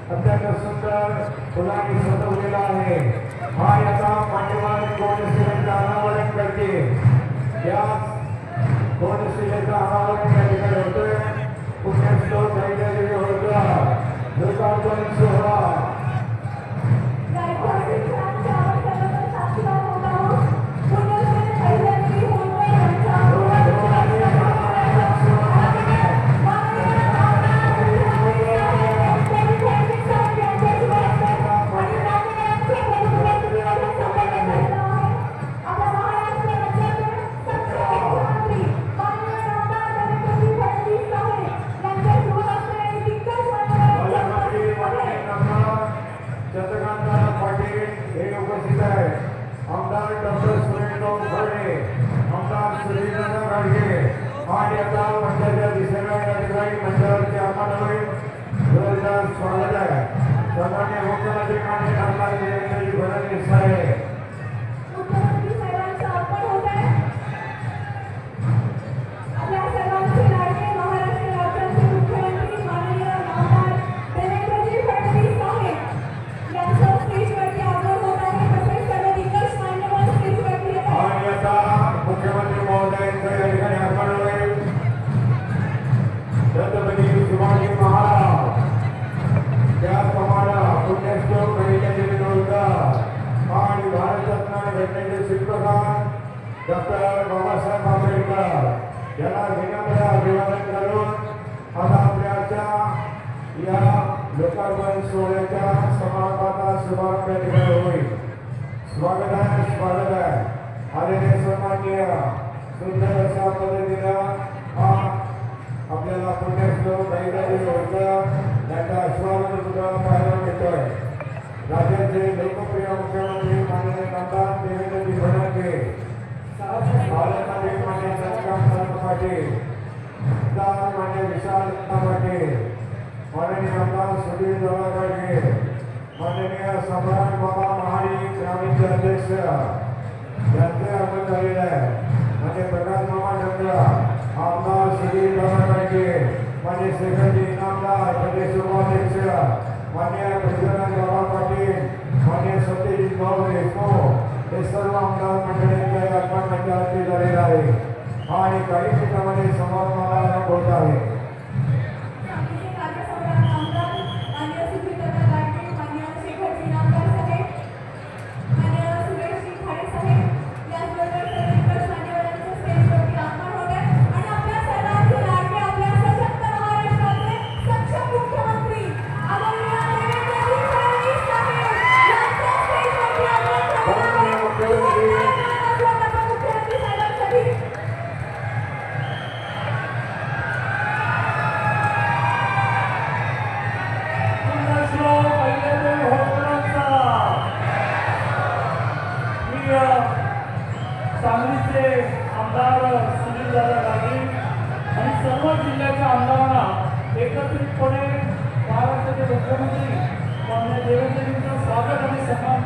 अत्यंत सुंदर फुलांनी सजवलेला आहे हा याचा मान्यवर कोणशिलेचा अनावरण करते या कोणशिलेचा अनावरण या ठिकाणी होतोय पुण्यश्लोक दैनदेवी होळकर लोकार्पण सोहळा डॉक्टर बाबासाहेब आंबेडकर यांना विनम्र अभिवादन करून आता आपल्याच्या या लोकार्पण सोहळ्याच्या समारंभाचा शुभारंभ या ठिकाणी होईल. स्वागत आहे आलेले सन्माननीय सुंदर अशा पद्धतीनं आपल्याला पुण्यश्लोक दैनदेवी होळकर यांचा अश्वारोहण सुद्धा पाहायला मिळतोय. राज्याचे लोकप्रिय मुख्यमंत्री माननीय नामदार देवेंद्रजी फडणवीस मान्य चंद्रकांत पाटील मान्य विशाल पाटील माननीय आमदार सुधीर पाटील माननीय सम्राट बाबा महाडिक ग्रामीणचे अध्यक्ष यांचे आगमन झालेले आहे. मान्य प्रकाश मामा चंद्र आमदार सुधीर पाटील मान्य शेखरजी इनामदार प्रदेश उपाध्यक्ष मान्य पृथ्वीराज बाबा पाटील मान्य सत्यजित भाऊ देशमुख हे सर्व आमदार मंडळींच्या आगमनाच्या आरती झालेला आहे आणि काही मिनिटांमध्ये समारंभाला होत आहे. सांगलीचे आमदार सुनील दादा पाटील आणि सर्व जिल्ह्याच्या आमदारांना एकत्रितपणे महाराष्ट्राचे मुख्यमंत्री माननीय देवेंद्रजींचं स्वागत आणि सन्मान